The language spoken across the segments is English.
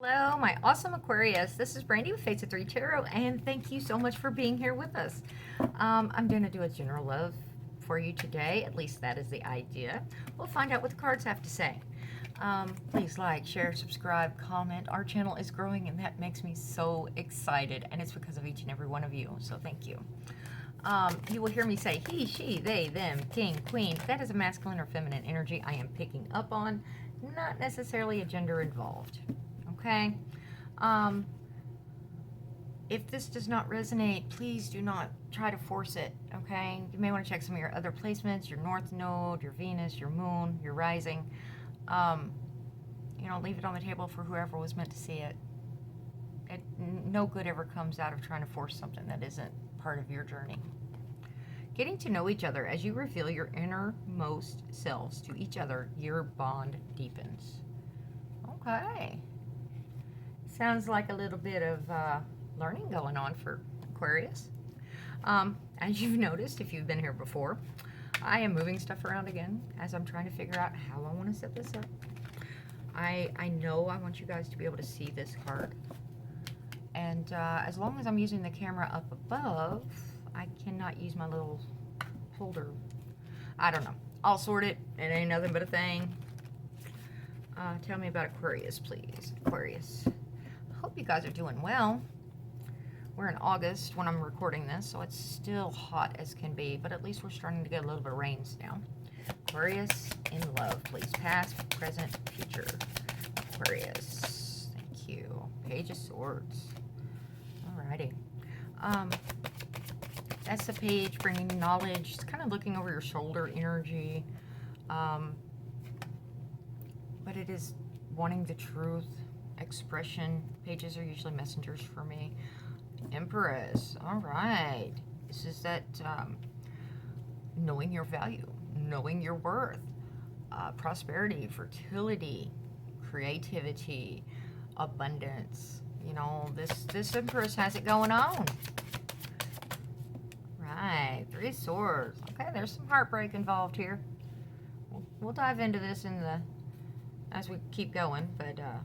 Hello, my awesome Aquarius. This is Brandy with Fates of Three Tarot, and thank you so much for being here with us. I'm going to do a general love for you today. At least that is the idea. We'll find out what the cards have to say. Please like, share, subscribe, comment. Our channel is growing, and that makes me so excited, and it's because of each and every one of you, so thank you. You will hear me say he, she, they, them, king, queen. That is a masculine or feminine energy I am picking up on, not necessarily a gender involved. Okay? If this does not resonate, please do not try to force it, okay? You may want to check some of your other placements, your North Node, your Venus, your Moon, your Rising. Leave it on the table for whoever was meant to see it. No good ever comes out of trying to force something that isn't part of your journey. Getting to know each other as you reveal your innermost selves to each other, your bond deepens. Okay. Sounds like a little bit of learning going on for Aquarius. As you've noticed, if you've been here before, I am moving stuff around again as I'm trying to figure out how I want to set this up. I know I want you guys to be able to see this card. And as long as I'm using the camera up above, I cannot use my little holder. I don't know. I'll sort it. It ain't nothing but a thing. Tell me about Aquarius, please. Aquarius. Hope you guys are doing well. We're in August when I'm recording this, so it's still hot as can be, but at least we're starting to get a little bit of rains now. Aquarius, in love, please. Past, present, future. Aquarius. Thank you. Page of Swords. Alrighty. That's the page bringing knowledge. It's kind of looking over your shoulder energy. But it is wanting the truth. Expression. Pages are usually messengers for me. Empress. All right. This is that knowing your value, knowing your worth, prosperity, fertility, creativity, abundance. You know, this Empress has it going on. Right. Three Swords. Okay, there's some heartbreak involved here. We'll dive into this as we keep going, but I'm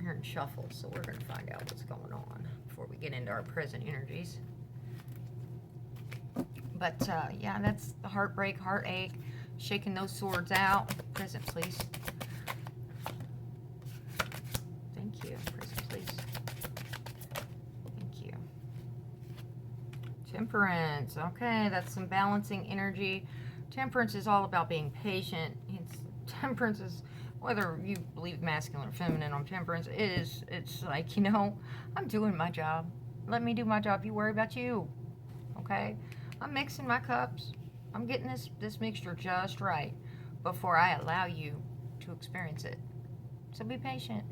hearing shuffle, so we're going to find out what's going on before we get into our present energies. But yeah, that's the heartbreak, heartache, shaking those swords out. Present, please. Thank you. Present, please. Thank you. Temperance. Okay, that's some balancing energy. Temperance is all about being patient. Temperance is, whether you believe masculine or feminine on temperance, it's like, I'm doing my job. Let me do my job. You worry about you. Okay? I'm mixing my cups. I'm getting this mixture just right before I allow you to experience it. So be patient.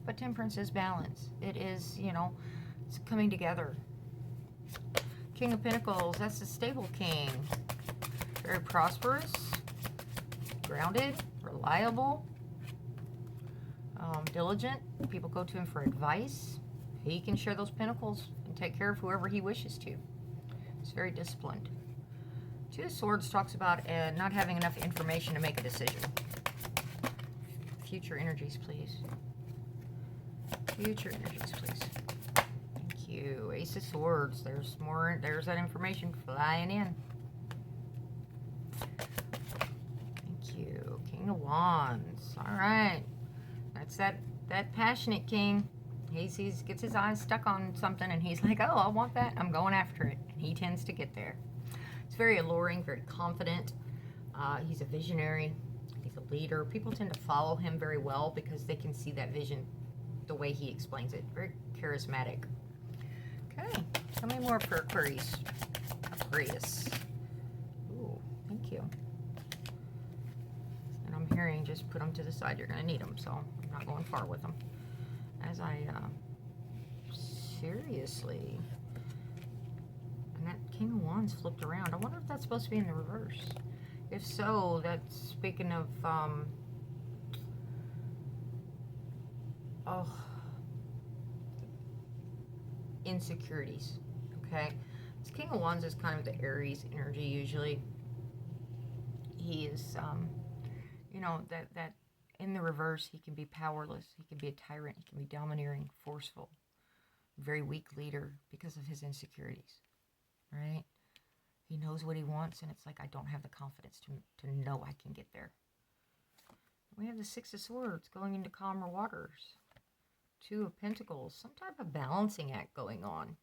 But temperance is balance. It is, it's coming together. King of Pentacles, that's the stable king. Very prosperous, grounded, reliable, diligent. People go to him for advice. He can share those pentacles and take care of whoever he wishes to. He's very disciplined. Two of Swords talks about not having enough information to make a decision. Future energies, please. Future energies, please. Thank you. Ace of Swords. There's more. There's that information flying in. Thank you. King of Wands. All right. That's that passionate king. He gets his eyes stuck on something, and he's like, oh, I want that. I'm going after it. And he tends to get there. He's very alluring, very confident. He's a visionary. He's a leader. People tend to follow him very well because they can see that vision the way he explains it. Very charismatic. Okay. Tell me more for Aquarius. Aquarius. Ooh, thank you. And I'm hearing just put them to the side. You're going to need them, so I'm not going far with them. As I, seriously. And that King of Wands flipped around. I wonder if that's supposed to be in the reverse. If so, that's speaking of, insecurities. Okay? This King of Wands is kind of the Aries energy usually. He is, that In the reverse, he can be powerless. He can be a tyrant. He can be domineering, forceful, very weak leader because of his insecurities, right? He knows what he wants, and it's like, I don't have the confidence to know I can get there. We have the Six of Swords going into calmer waters. Two of Pentacles, some type of balancing act going on.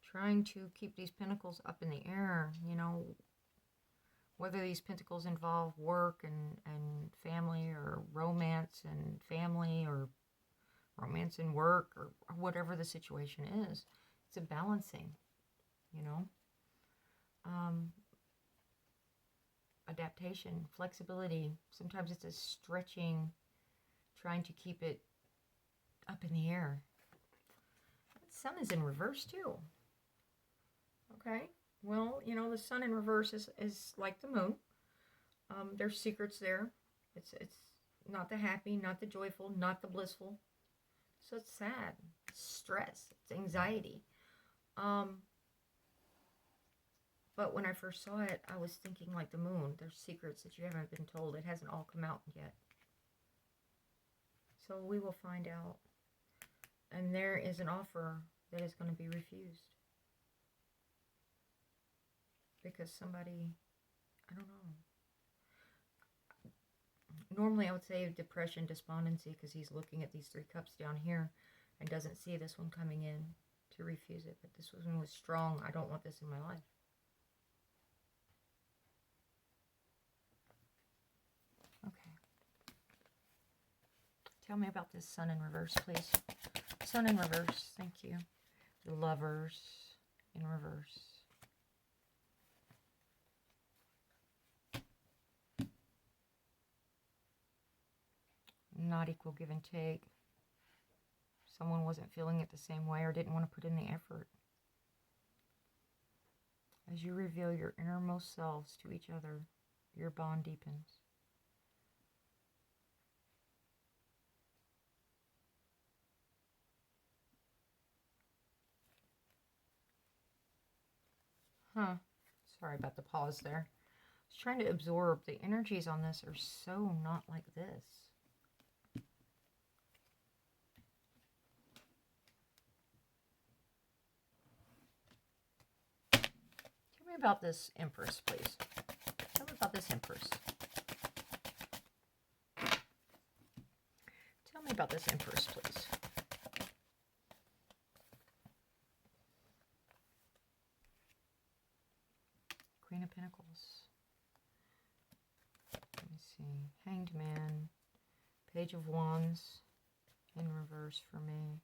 Trying to keep these pentacles up in the air, you know, whether these pentacles involve work and family, or romance and family, or romance and work, or whatever the situation is. It's a balancing, you know. Adaptation, flexibility. Sometimes it's a stretching, trying to keep it up in the air. The sun is in reverse too. Okay, well, you know, the sun in reverse is like the moon. There's secrets there. It's not the happy, not the joyful, not the blissful. So it's sad, it's stress, it's anxiety. But when I first saw it, I was thinking like the moon. There's secrets that you haven't been told. It hasn't all come out yet. So we will find out. And there is an offer that is going to be refused. Because somebody, I don't know. Normally I would say depression, despondency, because he's looking at these three cups down here and doesn't see this one coming in to refuse it. But this one was strong. I don't want this in my life. Okay. Tell me about this sun in reverse, please. Sun in reverse. Thank you. The Lovers in reverse. Not equal give and take. Someone wasn't feeling it the same way or didn't want to put in the effort. As you reveal your innermost selves to each other, your bond deepens. Sorry about the pause there. I was trying to absorb. The energies on this are so not like this. Tell me about this Empress, please. Tell me about this Empress. Tell me about this Empress, please. Queen of Pentacles. Let me see. Hanged Man. Page of Wands in reverse for me.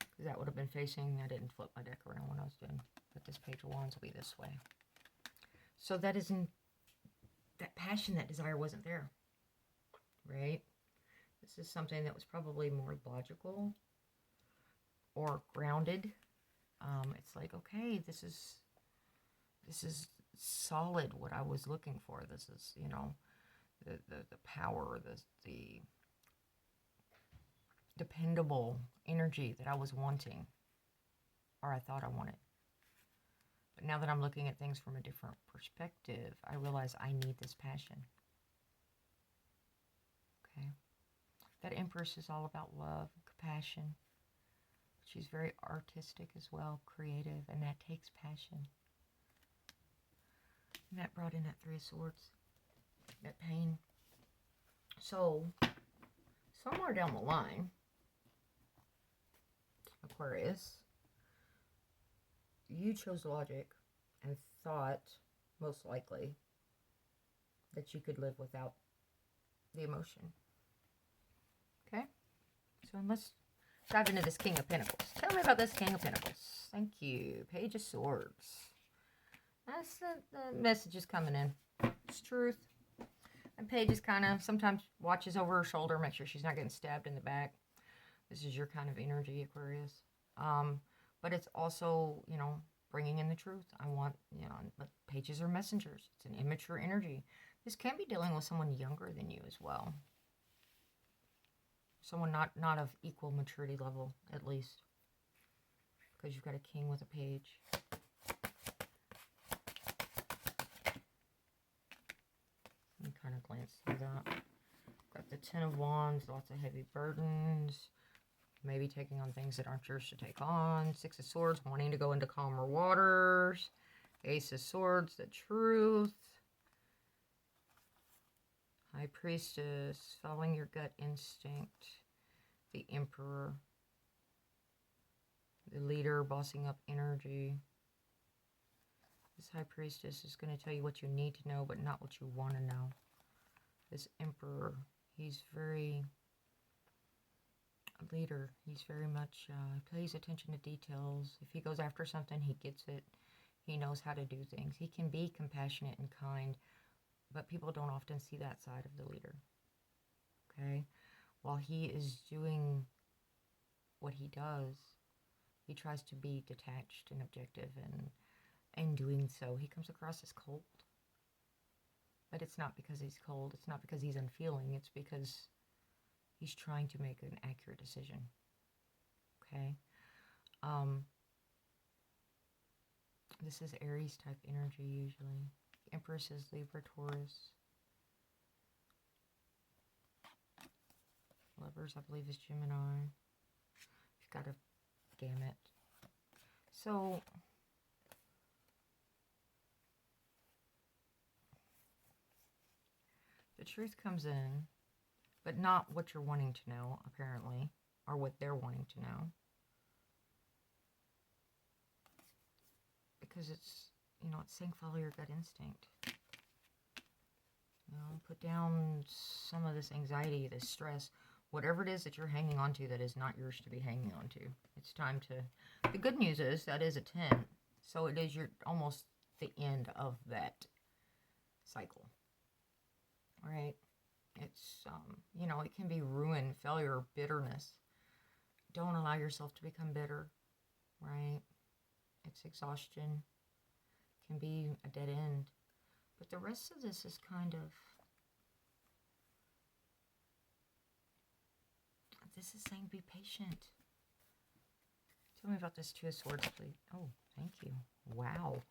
Because that would have been facing, I didn't flip my deck around when I was doing, but this Page of Wands will be this way. So that isn't, that passion, that desire wasn't there, right? This is something that was probably more logical or grounded. It's like, okay, this is solid, what I was looking for. This is, you know, the power, the dependable energy that I was wanting, or I thought I wanted. But now that I'm looking at things from a different perspective, I realize I need this passion. Okay. That Empress is all about love, compassion. She's very artistic as well, creative, and that takes passion. And that brought in that Three of Swords, that pain. So, somewhere down the line, Aquarius, you chose logic and thought, most likely, that you could live without the emotion. Okay? So let's dive into this King of Pentacles. Tell me about this King of Pentacles. Thank you. Page of Swords. That's the message is coming in. It's truth. And Paige is kind of, sometimes watches over her shoulder, make sure she's not getting stabbed in the back. This is your kind of energy, Aquarius. But it's also, you know, bringing in the truth. I want, you know, but pages are messengers. It's an immature energy. This can be dealing with someone younger than you as well. Someone not of equal maturity level, at least. because you've got a king with a page. Let me kind of glance through that. Got the Ten of Wands, lots of heavy burdens. Maybe taking on things that aren't yours to take on. Six of Swords, wanting to go into calmer waters. Ace of Swords, the truth. High Priestess, following your gut instinct. The Emperor. The leader, bossing up energy. This High Priestess is going to tell you what you need to know, but not what you want to know. This Emperor, he's very a leader. He's very much, pays attention to details. If he goes after something, he gets it. He knows how to do things. He can be compassionate and kind, but people don't often see that side of the leader. Okay? While he is doing what he does, he tries to be detached and objective, and in doing so, he comes across as cold. But it's not because he's cold. It's not because he's unfeeling. It's because he's trying to make an accurate decision. Okay? This is Aries type energy usually. Empress is Libra, Taurus. Lovers, I believe, is Gemini. You've got a gamut. So, the truth comes in, but not what you're wanting to know, apparently, or what they're wanting to know. Because it's, you know, it's saying follow your gut instinct. You know, put down some of this anxiety, this stress, whatever it is that you're hanging on to that is not yours to be hanging on to. It's time to... The good news is that is a 10. So it is almost the end of that cycle. All right? It's, you know, it can be ruin, failure, bitterness. Don't allow yourself to become bitter, right? It's exhaustion. It can be a dead end. But the rest of this is kind of... This is saying be patient. Tell me about this Two of Swords, please. Oh, thank you. Wow.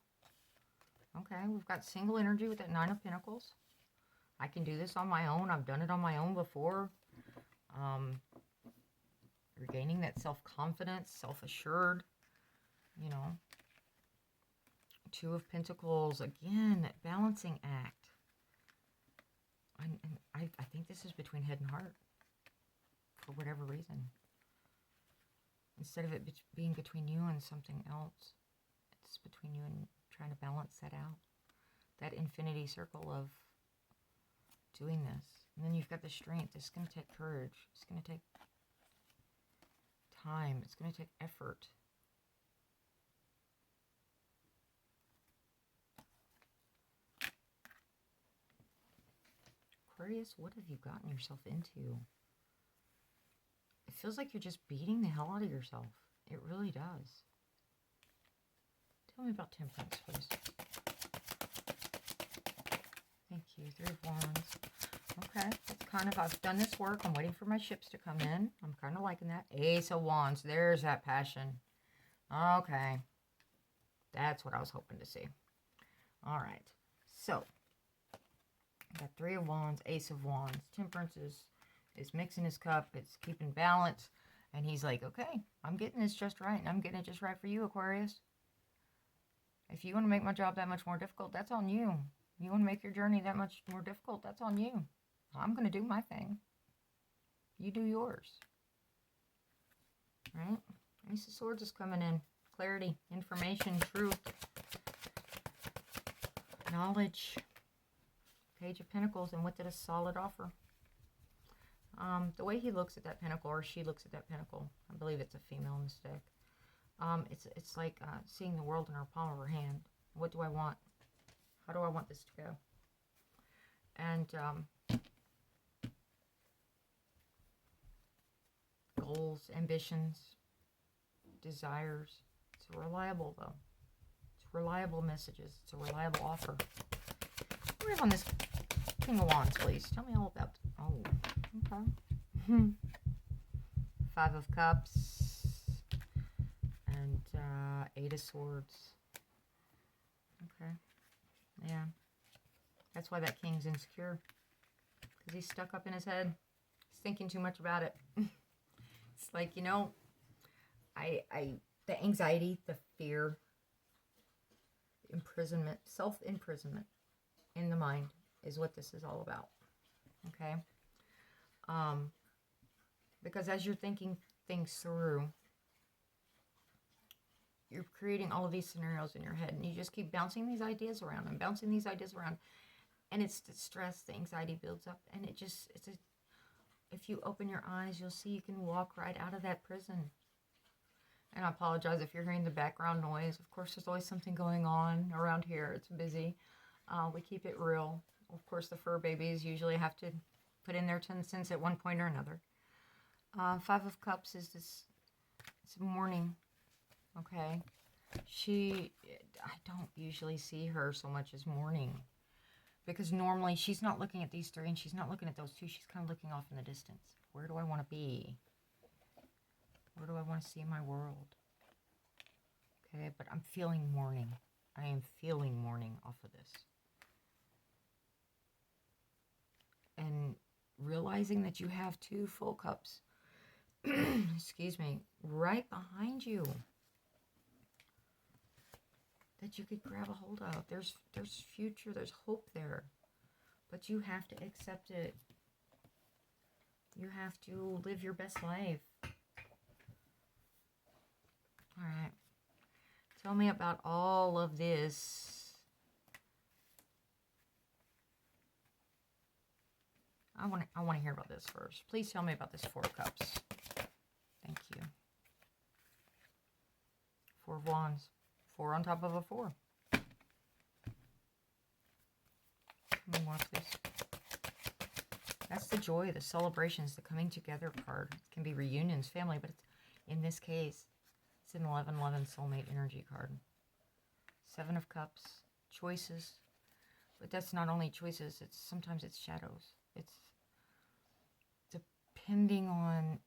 Okay, we've got single energy with that Nine of Pentacles. I can do this on my own. I've done it on my own before. Regaining that self-confidence, self-assured, you know. Two of Pentacles, again, that balancing act. And I think this is between head and heart, for whatever reason. Instead of it being between you and something else, it's between you and trying to balance that out. That infinity circle of doing this. And then you've got the strength. It's going to take courage. It's going to take time. It's going to take effort. Aquarius, what have you gotten yourself into? It feels like you're just beating the hell out of yourself. It really does. Tell me about Temperance, please. Thank you. Three of Wands. Okay. It's kind of, I've done this work. I'm waiting for my ships to come in. I'm kind of liking that. Ace of Wands. There's that passion. Okay. That's what I was hoping to see. All right. So, got Three of Wands, Ace of Wands. Temperance is mixing his cup. It's keeping balance. And he's like, okay, I'm getting this just right. And I'm getting it just right for you, Aquarius. If you want to make my job that much more difficult, that's on you. You want to make your journey that much more difficult, that's on you. I'm going to do my thing. You do yours. Right? Ace of Swords is coming in. Clarity, information, truth, knowledge. Page of Pentacles, and with it a solid offer. The way he looks at that pentacle, or she looks at that pentacle, I believe it's a female mistake. It's like seeing the world in her palm of her hand. What do I want? How do I want this to go? And goals, ambitions, desires. It's reliable, though. It's reliable messages. It's a reliable offer. What do we have on this King of Wands, please? Tell me all about... Oh, okay. Five of Cups. And Eight of Swords. Okay. Yeah. That's why that king's insecure. Because he's stuck up in his head. He's thinking too much about it. It's like, you know, the anxiety, the fear, imprisonment, self-imprisonment in the mind is what this is all about. Okay? Because as you're thinking things through, you're creating all of these scenarios in your head, and you just keep bouncing these ideas around and bouncing these ideas around, and it's the stress, the anxiety builds up, and if you open your eyes, you'll see you can walk right out of that prison. And I apologize if you're hearing the background noise. Of course, there's always something going on around here. It's busy. We keep it real. Of course, the fur babies usually have to put in their 10 cents at one point or another. Five of Cups is this. It's mourning. Okay. I don't usually see her so much as mourning. Because normally she's not looking at these three and she's not looking at those two. She's kind of looking off in the distance. Where do I want to be? Where do I want to see my world? Okay, but I'm feeling mourning. I am feeling mourning off of this. And realizing that you have two full cups, excuse me, right behind you that you could grab a hold of. There's future, there's hope there. But you have to accept it. You have to live your best life. All right. Tell me about all of this. I want to hear about this first. Please tell me about this Four of Cups. Thank you. Four of Wands. 4 on top of a 4. Tell me more, please. That's the joy, the celebrations, the coming together card. It can be reunions, family, but it's, in this case, it's an 11-11 soulmate energy card. 7 of Cups, choices. But that's not only choices, sometimes it's shadows. It's depending on,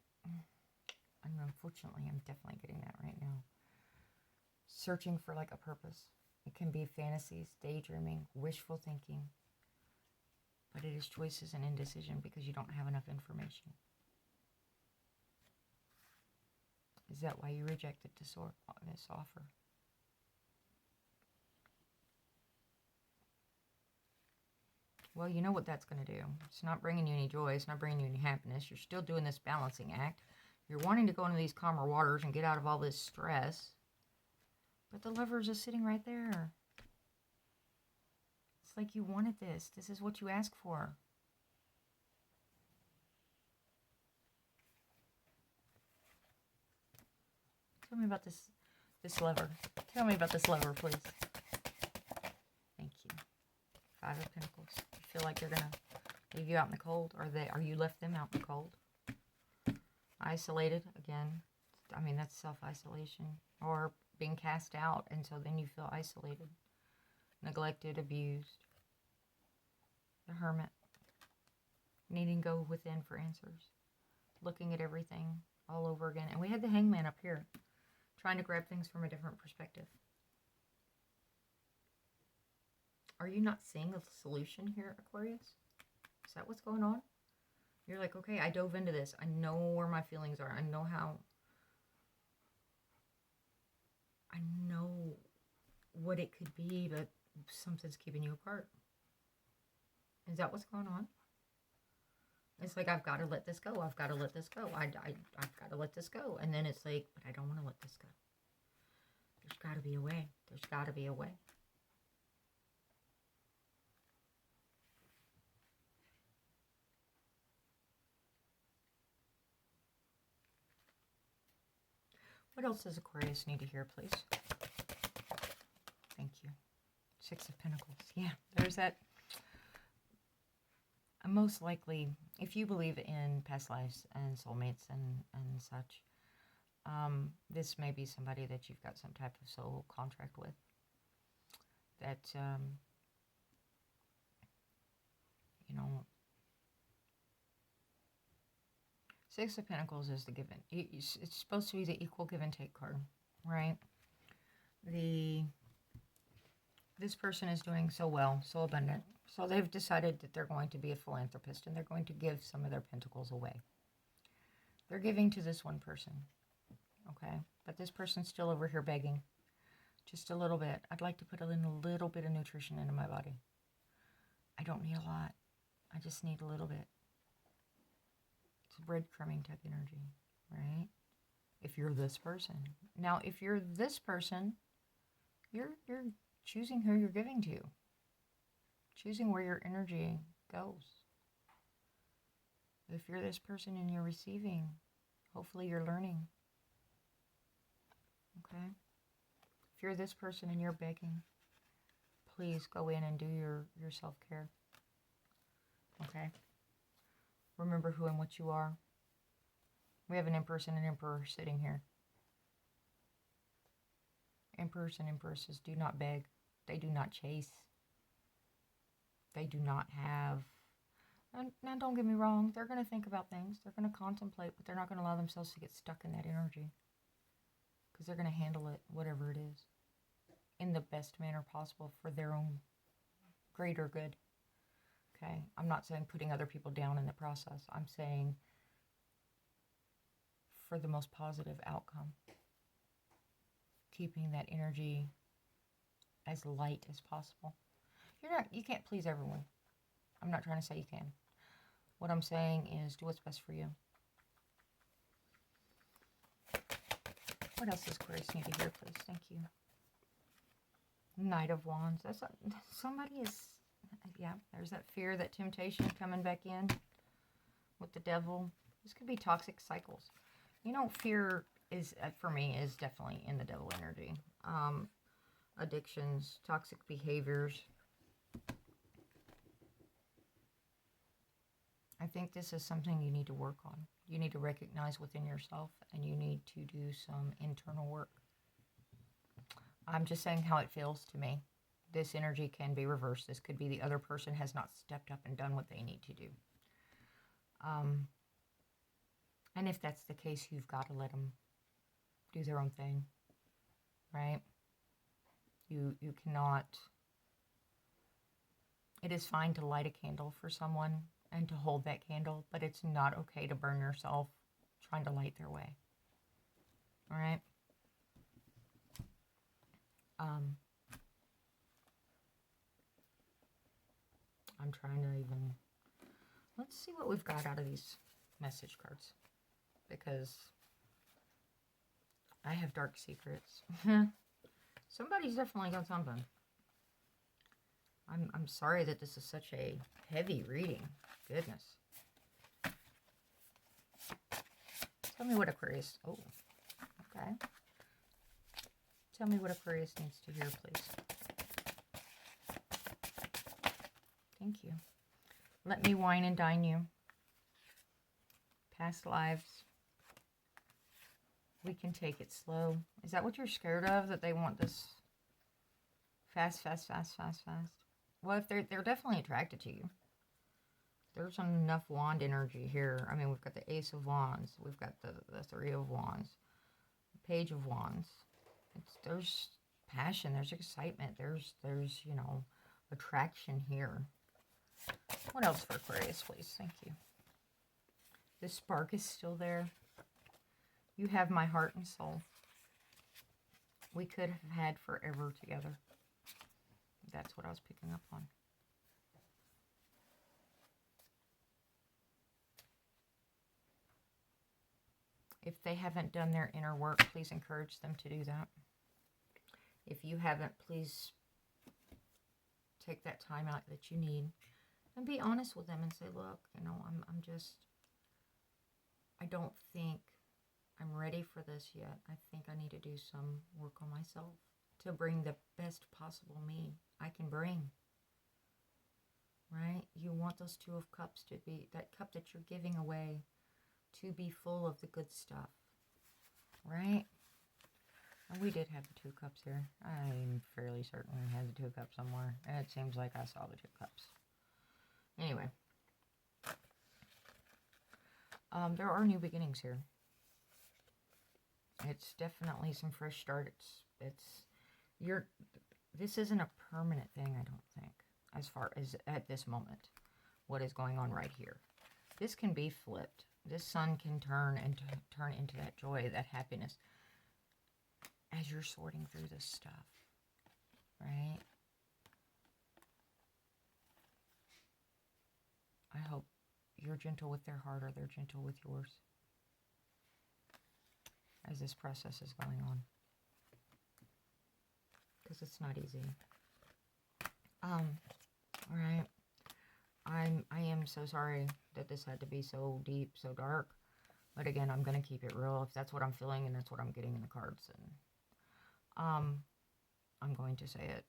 and unfortunately, I'm definitely getting that right now. Searching for like a purpose. It can be fantasies, daydreaming, wishful thinking. But it is choices and indecision because you don't have enough information. Is that why you rejected this offer? Well, you know what that's going to do. It's not bringing you any joy. It's not bringing you any happiness. You're still doing this balancing act. You're wanting to go into these calmer waters and get out of all this stress. But the Lover is just sitting right there. It's like you wanted this. This is what you asked for. Tell me about this Lover. Tell me about this Lover, please. Thank you. 5 of Pentacles. You feel like they're going to leave you out in the cold? Are you left them out in the cold? Isolated, again. I mean, that's self-isolation. Or being cast out, and so then you feel isolated, neglected, abused. The Hermit, needing to go within for answers, looking at everything all over again. And we had the Hangman up here, trying to grab things from a different perspective. Are you not seeing a solution here, Aquarius? Is that what's going on? You're like, okay, I dove into this. I know where my feelings are. I know what it could be, but something's keeping you apart. Is that what's going on? It's like, I've got to let this go. I've got to let this go. I've got to let this go. And then it's like, but I don't want to let this go. There's got to be a way. There's got to be a way. What else does Aquarius need to hear, please? Thank you. 6 of Pentacles. Yeah, there's that. Most likely, if you believe in past lives and soulmates and such, this may be somebody that you've got some type of soul contract with. That, you know, 6 of Pentacles is the give and, it's supposed to be the equal give and take card, right? This person is doing so well, so abundant. So they've decided that they're going to be a philanthropist and they're going to give some of their pentacles away. They're giving to this one person, okay? But this person's still over here begging. Just a little bit. I'd like to put in a little bit of nutrition into my body. I don't need a lot. I just need a little bit. It's a breadcrumbing type energy, right? If you're this person. Now, if you're this person, you're choosing who you're giving to. Choosing where your energy goes. If you're this person and you're receiving, hopefully you're learning. Okay? If you're this person and you're begging, please go in and do your self-care. Okay? Remember who and what you are. We have an Empress and an Emperor sitting here. Emperors and Empresses do not beg. They do not chase. They do not have... Now, don't get me wrong. They're going to think about things. They're going to contemplate, but they're not going to allow themselves to get stuck in that energy. Because they're going to handle it, whatever it is, in the best manner possible for their own greater good. Okay? I'm not saying putting other people down in the process. I'm saying for the most positive outcome. Keeping that energy as light as possible. You can't please everyone. I'm not trying to say you can. What I'm saying is do what's best for you. What else does Aquarius need to hear, please? Thank you. Knight of Wands. Somebody is, yeah, there's that fear, that temptation coming back in with the devil. This could be toxic cycles. You know, fear is, for me, is definitely in the devil energy. Addictions, toxic behaviors. I think this is something you need to work on. You need to recognize within yourself, and you need to do some internal work. I'm just saying how it feels to me. This energy can be reversed. This could be the other person has not stepped up and done what they need to do. And if that's the case, you've got to let them do their own thing, right? You cannot... It is fine to light a candle for someone and to hold that candle, but it's not okay to burn yourself trying to light their way. All right? I'm trying to even... Let's see what we've got out of these message cards. Because I have dark secrets. Somebody's definitely got something. I'm sorry that this is such a heavy reading. Goodness. Tell me what Aquarius... Oh, okay. Tell me what Aquarius needs to hear, please. Thank you. Let me wine and dine you. Past lives. We can take it slow. Is that what you're scared of? That they want this fast, fast, fast, fast, fast? Well, if they're definitely attracted to you. There's enough wand energy here. I mean, we've got the Ace of Wands. We've got the Three of Wands. The Page of Wands. There's passion. There's excitement. There's you know, attraction here. What else for Aquarius, please? Thank you. The spark is still there. You have my heart and soul. We could have had forever together. That's what I was picking up on. If they haven't done their inner work, please encourage them to do that. If you haven't, please take that time out that you need and be honest with them and say, look, you know, I don't think I'm ready for this yet. I think I need to do some work on myself to bring the best possible me I can bring. Right? You want those Two of Cups to be, that cup that you're giving away, to be full of the good stuff. Right? And we did have the Two Cups here. I'm fairly certain we had the Two Cups somewhere. And it seems like I saw the Two Cups. Anyway. There are new beginnings here. It's definitely some fresh start. It's this isn't a permanent thing, I don't think, as far as at this moment, what is going on right here. This can be flipped. This sun can turn into that joy, that happiness, as you're sorting through this stuff, right? I hope you're gentle with their heart, or they're gentle with yours as this process is going on, because it's not easy. All right. I am so sorry that this had to be so deep, so dark. But again, I'm going to keep it real. If that's what I'm feeling and that's what I'm getting in the cards, and I'm going to say it.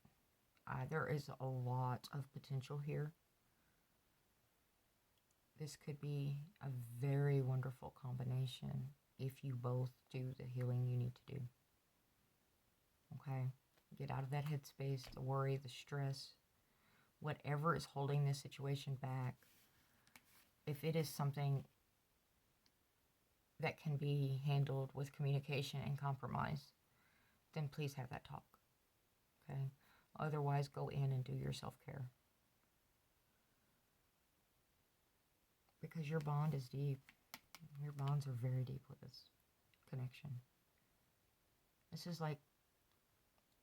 There is a lot of potential here. This could be a very wonderful combination if you both do the healing you need to do. Okay? Get out of that headspace, the worry, the stress, whatever is holding this situation back. If it is something that can be handled with communication and compromise, then please have that talk. Okay? Otherwise, go in and do your self-care. Because your bond is deep. Your bonds are very deep with this connection. This is like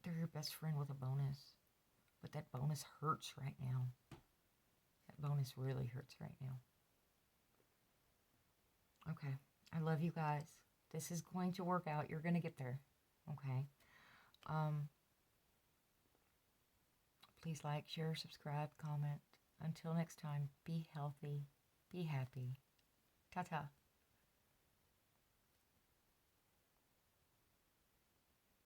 they're your best friend with a bonus. But that bonus hurts right now. That bonus really hurts right now. Okay. I love you guys. This is going to work out. You're going to get there. Okay. Please like, share, subscribe, comment. Until next time, be healthy. Be happy. Ta-ta.